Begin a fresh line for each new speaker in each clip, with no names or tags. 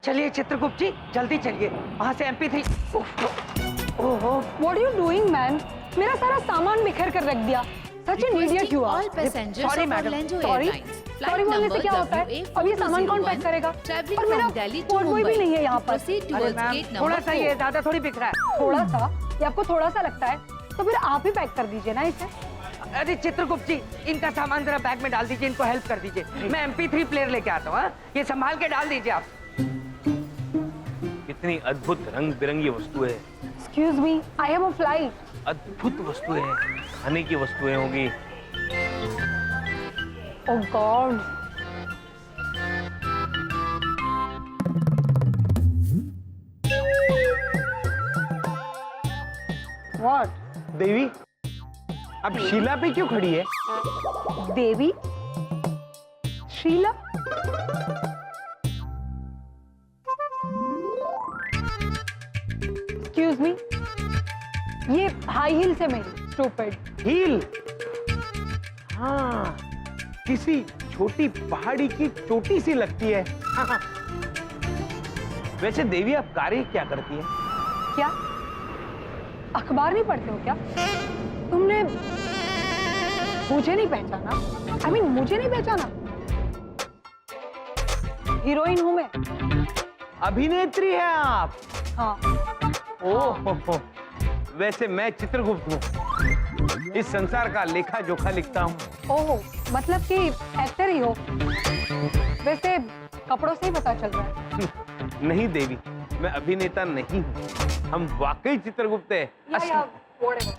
चलिए चित्रगुप्त जी, जल्दी चलिए, वहाँ से MP3। ओहो,
What are you doing, man? मेरा सारा सामान बिखेर कर रख दिया। Such an idiot you are.
Sorry, madam.
Sorry बोलने से क्या होता है? अब ये सामान कौन पैक करेगा? और मेरा पोर्ट बॉय भी नहीं है यहाँ पर।
अरे मैम, थोड़ा सा ये ज्यादा थोड़ी बिक रहा है।
थोड़ा सा? ये आपको थोड़ा सा लगता है? तो फिर आप ही पैक कर दीजिए ना इसे।
अरे चित्रगुप्त जी, इनका सामान जरा बैग में डाल दीजिए, इनको हेल्प कर दीजिए। मैं MP3 प्लेयर लेके आता हूँ। ये संभाल के डाल दीजिए आप।
कितनी अद्भुत रंग बिरंगी वस्तुएं।
Excuse me, I have a flight.
अद्भुत वस्तुएं, खाने की वस्तुएं होंगी।
Oh God. What?
देवी, अब शीला पे क्यों खड़ी है?
देवी? शीला? Excuse me. ये हाई हील्स है मेरी, स्टूपिड।
हील? हाँ, किसी छोटी पहाड़ी की चोटी सी लगती है। हाँ। वैसे देवी, आप कार्य क्या करती है?
क्या? अखबार नहीं पढ़ते हो क्या? तुमने मुझे नहीं पहचाना? I mean, मुझे नहीं पहचाना? हीरोइन हूं मैं।
अभिनेत्री है आप?
हाँ।
ओह, वैसे मैं चित्रगुप्त हूँ। इस संसार का लेखा जोखा लिखता हूँ।
ओह, मतलब कि एक्टर ही हो। वैसे कपड़ों से ही पता चल रहा है।
नहीं देवी, मैं अभिनेता नहीं हूँ। हम वाकई चित्रगुप्त है।
whatever.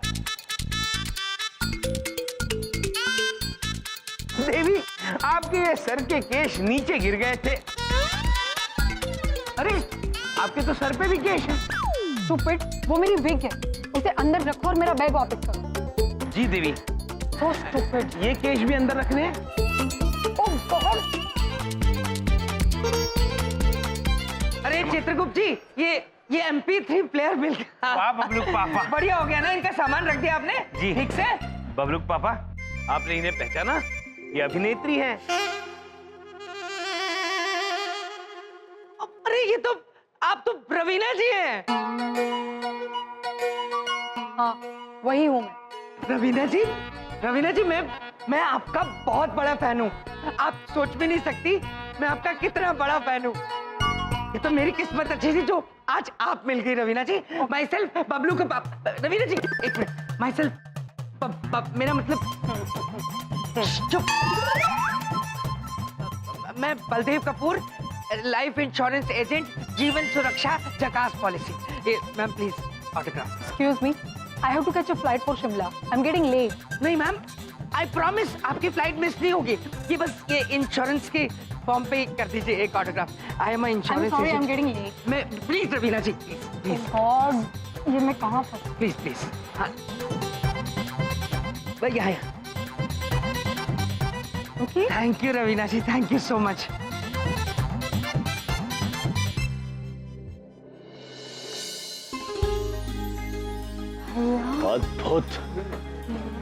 देवी, आपके ये सर के केश नीचे गिर गए थे। अरे, आपके तो सर पे भी केश है।
Stupid, वो मेरी विग है। उसे अंदर रखो और मेरा बैग वापस करो।
जी देवी।
So stupid.
ये केश भी अंदर रखने हैं?
Oh God.
अरे चित्रगुप्त जी, ये MP3 प्लेयर मिल गया।
वाह बबलू पापा।
बढ़िया हो गया ना, इनका सामान रख दिया आपने?
जी।
ठीक से?
बबलू पापा, आपने इन्हें पहचाना?
ये अभिनेत्री है।
अरे ये तो, आप तो रवीना जी हैं।
हाँ, वही हूँ मैं।
रवीना जी, मैं आपका बहुत बड़ा फैन हूँ। आप सोच भी नहीं सकती मैं आपका कितना बड़ा फैन हूँ। ये तो मेरी किस्मत अच्छी थी जो आज आप मिल गई रवीना जी। माई सेल्फ बबलू के पापा। रवीना जी एक मिनट, माई सेल्फ मेरा मतलब चुप। मैं Baldev Kapoor, life insurance agent, जीवन सुरक्षा जकास पॉलिसी। ये ma'am please autograph.
Excuse me, I have to catch a flight for Shimla. I'm getting late.
नहीं मैम, आई प्रॉमिस आपकी फ्लाइट मिस नहीं होगी। ये बस ये इंश्योरेंस के फॉर्म पे कर दीजिए एक autograph. I am
I'm
insurance
sorry, I'm
agent.
getting late.
मैं please Raveena ji, please
Oh God, ये मैं कहाँ फंसी?
प्लीज हाँ भैया आया।
Okay?
Thank you Raveena ji, thank you so much.
अद्भुत।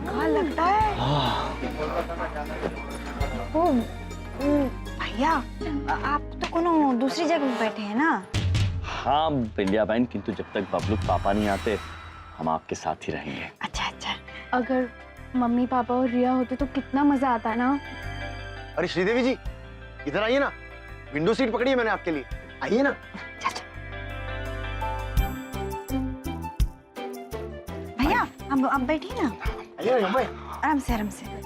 कहाँ लगता है?
ओ भैया, आप तो कोनो दूसरी जगह बैठे हैं ना?
हाँ बिंदिया बहन, किंतु जब तक बबलू पापा नहीं आते हम आपके साथ ही रहेंगे।
अच्छा अच्छा।
अगर मम्मी पापा और रिया होते तो कितना मजा आता ना।
अरे श्रीदेवी जी, इधर आइए ना, विंडो सीट पकड़ी है मैंने आपके लिए, आइए ना।
अच्छा भैया, अब बैठिए ना,
आइए ना भाई।
आराम से आराम से।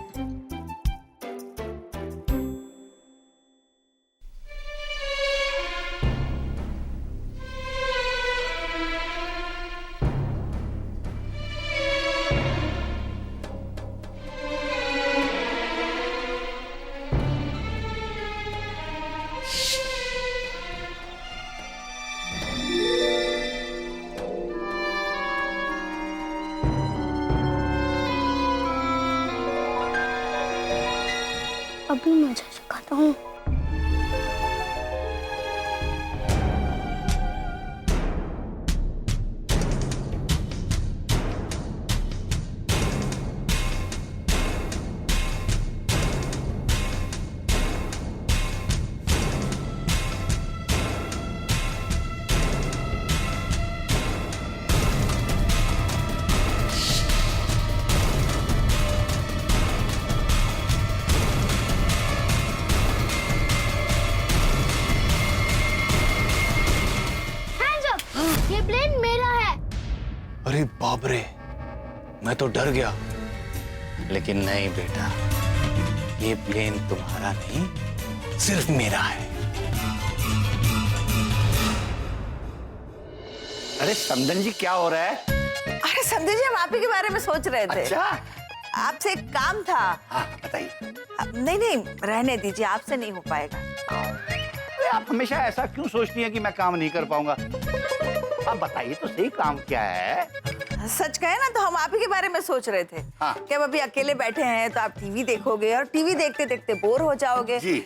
अभी मजा चुकाता हूँ।
प्लेन मेरा है।
अरे बाप रे, मैं तो डर गया। लेकिन नहीं बेटा, ये प्लेन तुम्हारा नहीं, सिर्फ मेरा है।
अरे समदन जी, क्या हो रहा है?
अरे समझे जी, हम आप ही के बारे में सोच रहे थे।
अच्छा,
आपसे एक काम था।
हाँ बताइए।
नहीं नहीं, रहने दीजिए, आपसे नहीं हो पाएगा।
अरे आप हमेशा ऐसा क्यों सोचती हैं कि मैं काम नहीं कर पाऊंगा? आप बताइए तो सही, काम क्या है?
सच कहे ना तो हम आप ही के बारे में सोच रहे थे।
हाँ।
कि अब अभी अकेले बैठे हैं तो आप टीवी देखोगे और टीवी देखते देखते बोर हो जाओगे
जी।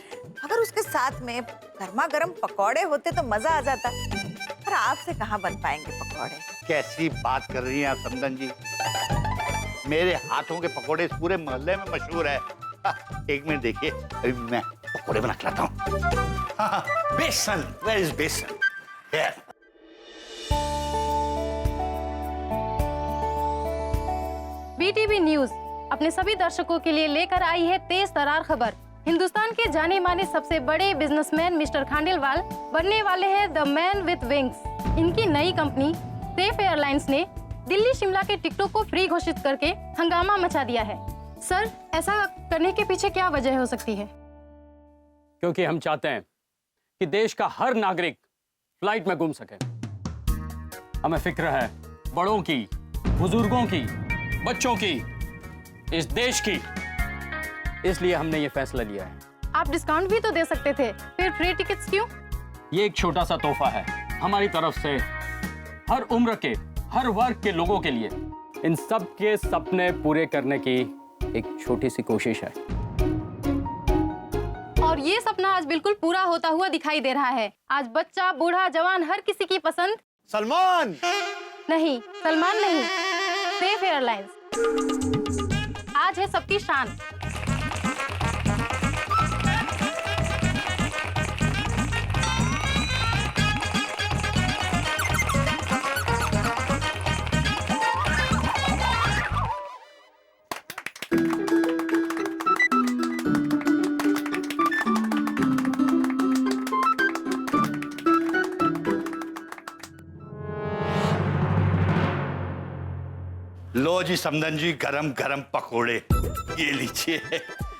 अगर उसके साथ में गर्मा गर्म पकौड़े होते तो मजा आ जाता। पर आपसे कहाँ बन पाएंगे पकौड़े?
कैसी बात कर रही हैं आप समदन जी? मेरे हाथों के पकोड़े इस पूरे मोहल्ले में मशहूर है। एक मिनट देखिए, अभी मैं पकोड़े बना के लाता हूँ। बेसन, वेयर इज बेसन? Here.
BTV न्यूज अपने सभी दर्शकों के लिए लेकर आई है तेज तरार खबर। हिंदुस्तान के जाने माने सबसे बड़े बिजनेसमैन मिस्टर खांडेलवाल बनने वाले हैं द मैन विद विंग्स। इनकी नई कंपनी सेफ एयरलाइंस ने दिल्ली शिमला के टिकटों को फ्री घोषित करके हंगामा मचा दिया है। सर, ऐसा करने के पीछे क्या वजह हो सकती है?
क्योंकि हम चाहते हैं कि देश का हर नागरिक फ्लाइट में घूम सके। हमें फिक्र है बड़ों की, बुजुर्गों की, बच्चों की, इस देश की। इसलिए हमने ये फैसला लिया है।
आप डिस्काउंट भी तो दे सकते थे, फिर फ्री टिकट्स क्यों?
ये एक छोटा सा तोहफा है हमारी तरफ से हर उम्र के, हर वर्ग के लोगों के लिए। इन सब के सपने पूरे करने की एक छोटी सी कोशिश है।
और ये सपना आज बिल्कुल पूरा होता हुआ दिखाई दे रहा है। आज बच्चा, बूढ़ा, जवान, हर किसी की पसंद
सलमान
नहीं, सलमान नहीं, सेफ एयरलाइंस आज है सबकी शान।
लो जी समदन जी, गरम गरम पकोड़े, ये लीजिए,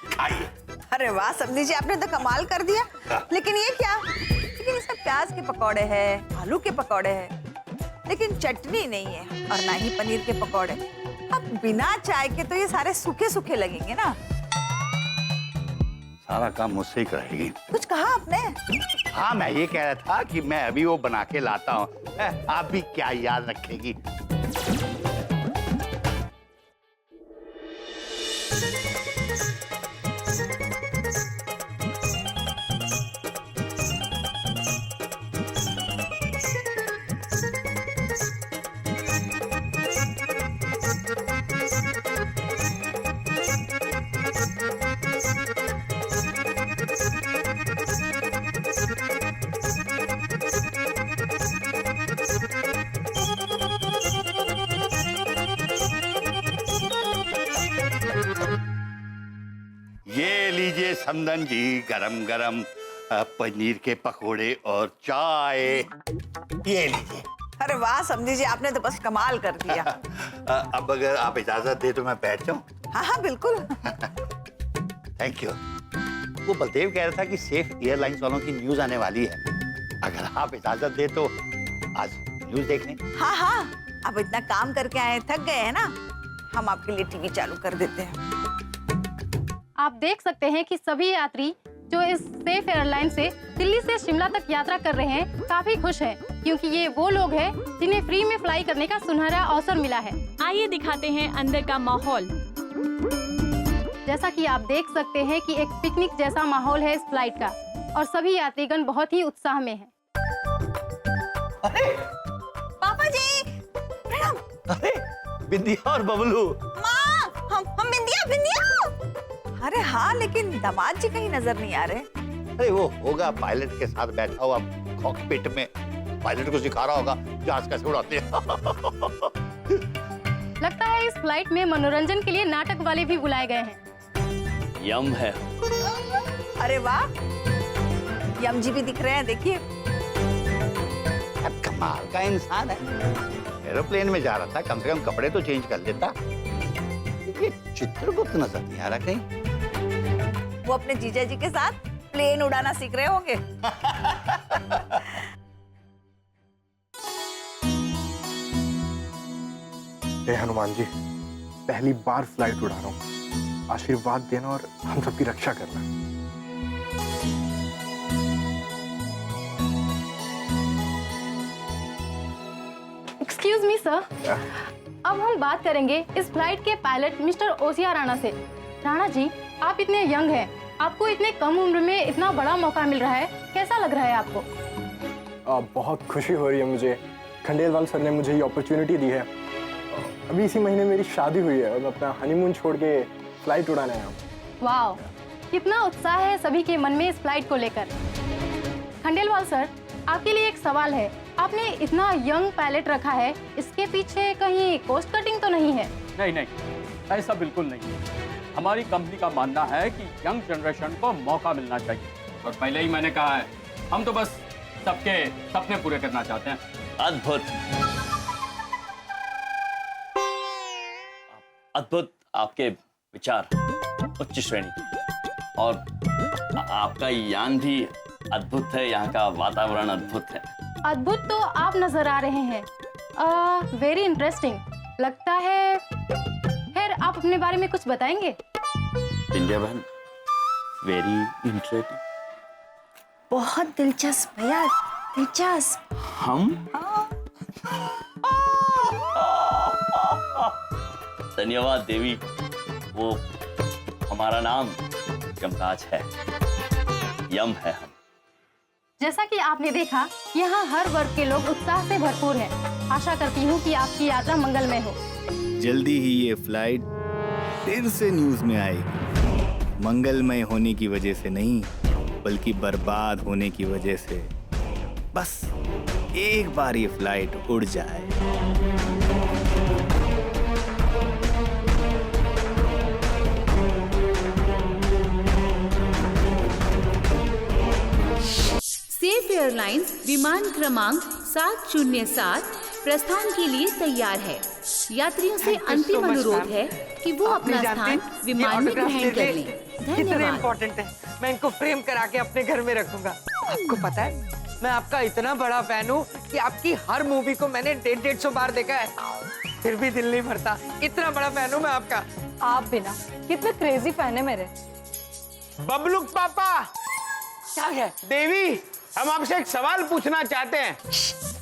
खाइए।
अरे वाह समझी जी, आपने तो कमाल कर दिया। लेकिन ये क्या? लेकिन इसमें प्याज के पकौड़े हैं, आलू के पकौड़े हैं, लेकिन चटनी नहीं है और ना ही पनीर के पकौड़े। अब बिना चाय के तो ये सारे सूखे सूखे लगेंगे ना।
सारा काम मुझसे ही कराएगी।
कुछ कहा आपने?
हाँ, मैं ये कह रहा था कि मैं अभी वो बना के लाता हूँ। आप भी क्या याद रखेगी? ये लीजिए समदन जी, गरम गरम पनीर के पकोड़े और चाय, ये लीजिए।
अरे वाह समझी जी, आपने तो बस कमाल कर दिया।
अब अगर आप इजाजत दे तो मैं बैठ जाऊं?
हाँ हाँ बिल्कुल।
Thank you. वो बलदेव कह रहा था कि सेफ एयरलाइंस वालों की न्यूज आने वाली है। अगर आप इजाजत दे तो आज न्यूज देख लें।
हाँ हाँ, अब इतना काम करके आए, थक गए हैं ना, हम आपके लिए टीवी चालू कर देते हैं।
आप देख सकते हैं कि सभी यात्री जो इस सेफ एयरलाइन से दिल्ली से शिमला तक यात्रा कर रहे हैं काफी खुश हैं, क्योंकि ये वो लोग हैं जिन्हें फ्री में फ्लाई करने का सुनहरा अवसर मिला है।
आइए दिखाते हैं अंदर का माहौल।
जैसा कि आप देख सकते हैं कि एक पिकनिक जैसा माहौल है इस फ्लाइट का और सभी यात्रीगण बहुत ही उत्साह में हैं।
पापा जी प्रणाम।
अरे बिंदिया और बबलू।
माँ, हम बिंदिया। अरे हाँ, लेकिन दामाद जी कहीं नजर नहीं आ रहे।
अरे वो होगा पायलट के साथ बैठा हुआ कॉकपिट में, पायलट को सिखा रहा होगा जहाज कैसे उड़ाते हैं।
लगता है इस फ्लाइट में मनोरंजन के लिए नाटक वाले भी बुलाए गए हैं।
यम है।
अरे वाह, यम जी भी दिख रहे हैं, देखिए।
अब कमाल का इंसान है। एरोप्लेन में जा रहा था, कम से कम कपड़े तो चेंज कर लेता। ये चित्रगुप्त नजर नहीं आ रहा कहीं।
वो अपने जीजा जी के साथ प्लेन उड़ाना सीख रहे होंगे।
हे हनुमान जी, पहली बार फ्लाइट उड़ा रहा हूँ, आशीर्वाद देना और हम सबकी रक्षा करना।
एक्सक्यूज मी सर, अब हम बात करेंगे इस फ्लाइट के पायलट मिस्टर ओसिया राणा से। राणा जी, आप इतने यंग हैं, आपको इतने कम उम्र में इतना बड़ा मौका मिल रहा है, कैसा लग रहा है आपको?
बहुत खुशी हो रही है मुझे। खंडेलवाल सर ने मुझे ये अपॉर्चुनिटी दी है। अभी इसी महीने मेरी शादी हुई है और मैं अपना हनीमून छोड़ के फ्लाइट उड़ाने आया हूँ।
वाओ, कितना उत्साह है सभी के मन में इस फ्लाइट को लेकर। खंडेलवाल सर, आपके लिए एक सवाल है। आपने इतना यंग पायलट रखा है, इसके पीछे कहीं कॉस्ट कटिंग तो नहीं है?
नहीं नहीं, ऐसा बिल्कुल नहीं है। हमारी कंपनी का मानना है कि यंग जनरेशन को मौका मिलना चाहिए, और पहले ही मैंने कहा है, हम तो बस सबके सपने पूरे करना चाहते हैं।
अद्भुत, अद्भुत आपके विचार, उच्च श्रेणी, और आपका यान भी अद्भुत है। यहाँ का वातावरण अद्भुत है।
अद्भुत तो आप नजर आ रहे हैं। वेरी इंटरेस्टिंग लगता है। खैर, आप अपने बारे में कुछ बताएंगे?
इंडिया बहन, वेरी इंटरेस्टिंग,
बहुत दिलचस्प भैया, दिलचस्प।
हम धन्यवाद देवी, वो हमारा नाम यमराज है, यम है हम।
जैसा कि आपने देखा, यहाँ हर वर्ग के लोग उत्साह से भरपूर हैं। आशा करती हूँ कि आपकी यात्रा मंगलमय हो।
जल्दी ही ये फ्लाइट फिर से न्यूज में आएगी, मंगलमय होने की वजह से नहीं, बल्कि बर्बाद होने की वजह से। बस एक बार ये फ्लाइट उड़ जाए।
सेफ एयरलाइंस विमान क्रमांक 707 प्रस्थान के लिए तैयार है। यात्रियों से अंतिम अनुरोध है कि वो अपना स्थान विमान में ग्रहण कर लें।
कितने
धन्यवाद।
इम्पोर्टेंट है, मैं इनको फ्रेम करा के अपने घर में रखूंगा। आपको पता है, मैं आपका इतना बड़ा फैन हूँ कि आपकी हर मूवी को मैंने 150 बार देखा है, फिर भी दिल नहीं भरता। इतना बड़ा फैन हूँ मैं आपका।
आप भी ना, कितने क्रेजी फैन है मेरे।
बबलूक पापा,
क्या है?
देवी, हम आपसे एक सवाल पूछना चाहते हैं।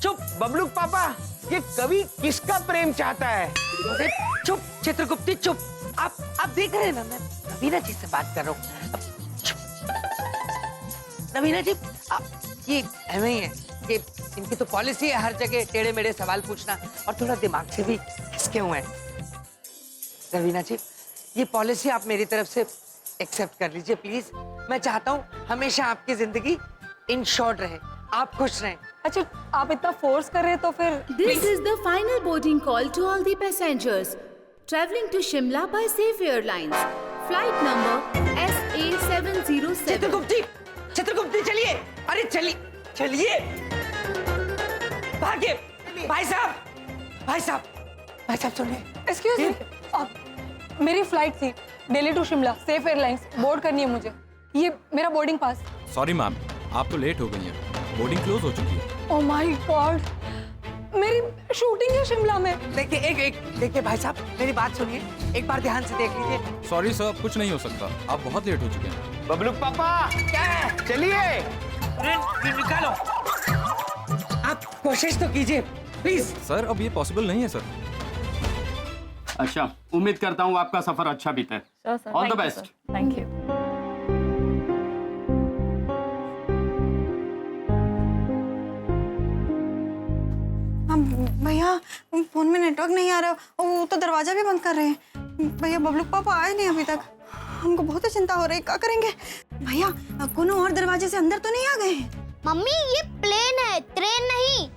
चुप बबलूक पापा, ये कवि किसका प्रेम चाहता है?
अरे चुप चित्रगुप्ती, चुप। आप देख रहे हैं ना, मैं रवीना जी से बात कर रहा हूँ। रवीना जी, ये ऐसे ही है कि इनकी तो पॉलिसी है हर जगह टेढ़े मेढ़े सवाल पूछना, और थोड़ा दिमाग से भी खिसके हुए हैं। रवीना जी, ये पॉलिसी आप मेरी तरफ से एक्सेप्ट कर लीजिए प्लीज। मैं चाहता हूँ हमेशा आपकी जिंदगी इन शॉर्ट रहे, आप खुश रहें।
अच्छा, आप इतना फोर्स कर रहे हैं तो फिर
This is the final boarding call to all the passengers traveling to Shimla by Safe Airlines. Flight number SA707.
चित्रगुप्ती चलिए, अरे चलिए भागे। भाई साहब सुनिए।
एक्सक्यूज मी, मेरी फ्लाइट थी Delhi to Shimla, safe airlines, board करनी है मुझे। ये मेरा बोर्डिंग पास।
सॉरी मैम, आप तो लेट हो गई हैं, बोर्डिंग क्लोज हो चुकी है।
ओह माय गॉड, मेरी शूटिंग है शिमला में।
देखिए भाई साहब, मेरी बात सुनिए, एक बार ध्यान से देख लीजिए।
सॉरी सर, कुछ नहीं हो सकता, आप बहुत लेट हो चुके हैं।
बबलूक पापा,
क्या है?
चलिए।
निकालो, आप कोशिश तो कीजिए प्लीज।
सर, अब ये पॉसिबल नहीं है सर।
अच्छा, उम्मीद करता हूँ आपका सफर अच्छा बीते। All the best.
Thank you.
भैया, फोन में नेटवर्क नहीं आ रहा, वो तो दरवाजा भी बंद कर रहे हैं। भैया, बबलूक पापा आए नहीं अभी तक, हमको बहुत चिंता हो रही है, क्या करेंगे? भैया, कोनो और दरवाजे से अंदर तो नहीं आ गए?
मम्मी, ये प्लेन है, ट्रेन नहीं।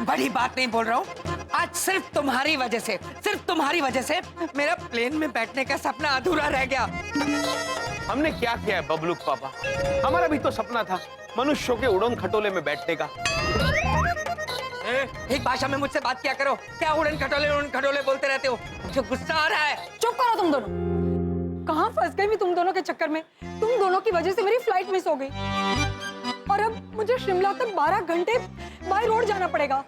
बड़ी बात नहीं बोल रहा हूँ, आज सिर्फ तुम्हारी वजह से मेरा प्लेन में बैठने का सपना अधूरा रह गया।
हमने क्या किया है बबलूक पापा? हमारा भी तो सपना था मनुष्यों के उड़न खटोले में बैठने का।
एक भाषा में मुझसे बात किया करो। क्या उड़न खटोले बोलते रहते हो? मुझे गुस्सा आ रहा है।
चुप करो तुम दोनों। कहाँ फंस गई मैं तुम दोनों के चक्कर में? तुम दोनों की वजह से मेरी फ्लाइट मिस हो गई और अब मुझे शिमला तक 12 घंटे बाय रोड जाना पड़ेगा।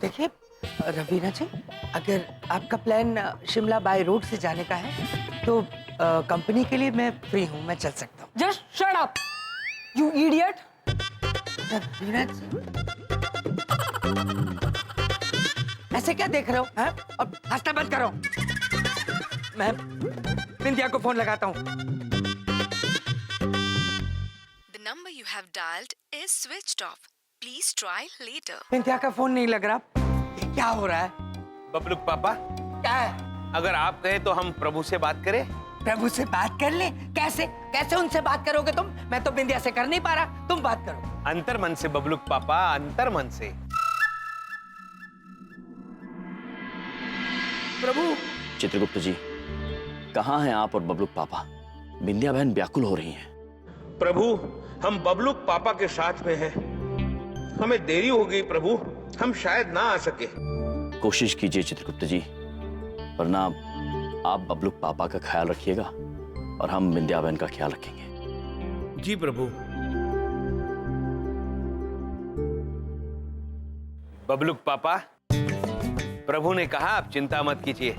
देखिए रवीना जी, अगर आपका प्लान शिमला बाय रोड से जाने का है तो कंपनी के लिए मैं फ्री हूँ, मैं चल सकता हूँ।
Just shut up you idiot.
Raveena ji, ऐसे क्या देख रहे हो? हाँ? और हंसना बंद करो। मैं बिंदिया को फोन लगाता हूँ।
The number you have dialed is switched off. Please try later.
बिंदिया का फोन नहीं लग रहा। क्या हो रहा है?
बबलूक पापा,
क्या है?
अगर आप कहे तो हम प्रभु से बात करें।
प्रभु से बात कर ले? कैसे कैसे उनसे बात करोगे तुम? मैं तो बिंदिया से कर नहीं पा रहा, तुम बात करो।
अंतर मन से बबलूक पापा, अंतर मन से।
प्रभु। चित्रगुप्त जी, कहाँ हैं आप और बबलूक पापा? बिंदिया बहन व्याकुल हो रही हैं।
प्रभु, हम बबलूक पापा के साथ में हैं। हमें देरी हो गई प्रभु, हम शायद ना आ सके।
कोशिश कीजिए चित्रगुप्त जी, वरना आप बबलूक पापा का ख्याल रखिएगा और हम बिंदिया बहन का ख्याल रखेंगे।
जी प्रभु। बबलूक पापा, प्रभु ने कहा आप चिंता मत कीजिए,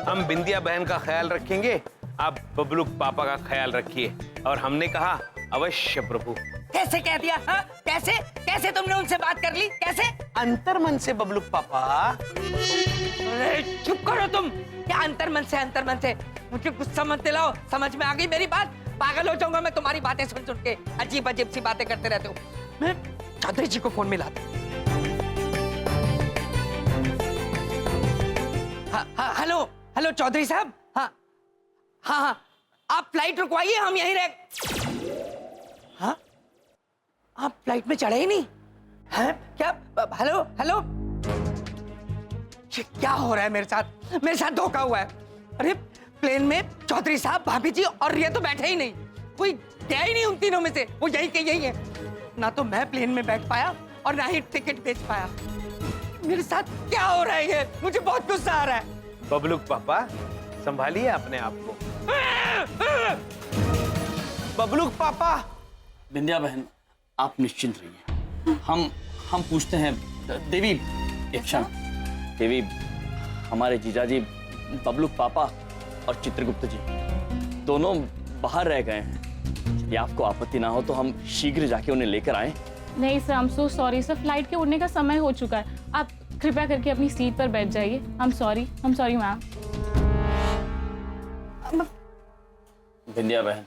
हम बिंदिया बहन का ख्याल रखेंगे, आप बबलूक पापा का ख्याल रखिए। और हमने कहा अवश्य प्रभु।
कैसे कह दिया? हाँ? कैसे कैसे तुमने उनसे बात कर ली? कैसे?
अंतर मन से बबलूक पापा।
अरे चुप करो तुम। क्या अंतर मन से? अंतर मन से मुझे गुस्सा मत दिलाओ। समझ में आ गई मेरी बात? पागल हो जाऊंगा मैं तुम्हारी बातें सुन सुन के। अजीब अजीब सी बातें करते रहते हो। मैं चौधरी जी को फोन मिलाता हूँ। हेलो हेलो चौधरी साहब। हाँ हाँ हाँ, आप फ्लाइट रुकवाइए, हम यहीं रह। हाँ, आप फ्लाइट में चढ़े ही नहीं हैं? क्या? हेलो हेलो, ये क्या हो रहा है मेरे साथ? मेरे साथ धोखा हुआ है। अरे प्लेन में चौधरी साहब, भाभी जी और रिया तो बैठे ही नहीं। कोई गया ही नहीं उन तीनों में से। वो यही के यही है। ना तो मैं प्लेन में बैठ पाया और ना ही टिकट बेच पाया। मेरे साथ क्या हो रहा है ये? मुझे बहुत गुस्सा आ रहा है।
बबलूक पापा, संभालिए अपने आप को। बबलूक पापा।
बिंदिया बहन, आप निश्चिंत रहिए। हम पूछते हैं। देवी, एक क्षण। देवी, हमारे जीजाजी बबलूक पापा और चित्रगुप्त जी दोनों बाहर रह गए हैं। यदि आपको आपत्ति ना हो तो हम शीघ्र जाके उन्हें लेकर आए।
नहीं sir, I'm so sorry sir, flight के उड़ने का समय हो चुका है। आप कृपया करके अपनी सीट पर बैठ जाइए। I'm sorry ma'am.
बिंदिया बहन,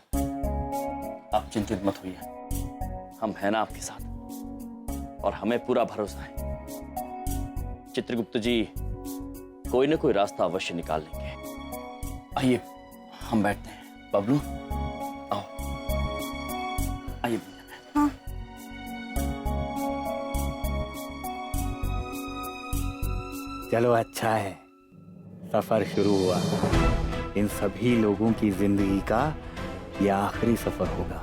आप चिंतित मत होइए, हम हैं ना आपके साथ और हमें पूरा भरोसा है। चित्रगुप्त जी कोई ना कोई रास्ता अवश्य निकाल लेंगे। आइए हम बैठते हैं। बबलू आओ, आइए।
हाँ।
चलो अच्छा है, सफर शुरू हुआ। इन सभी लोगों की जिंदगी का यह आखिरी सफर होगा।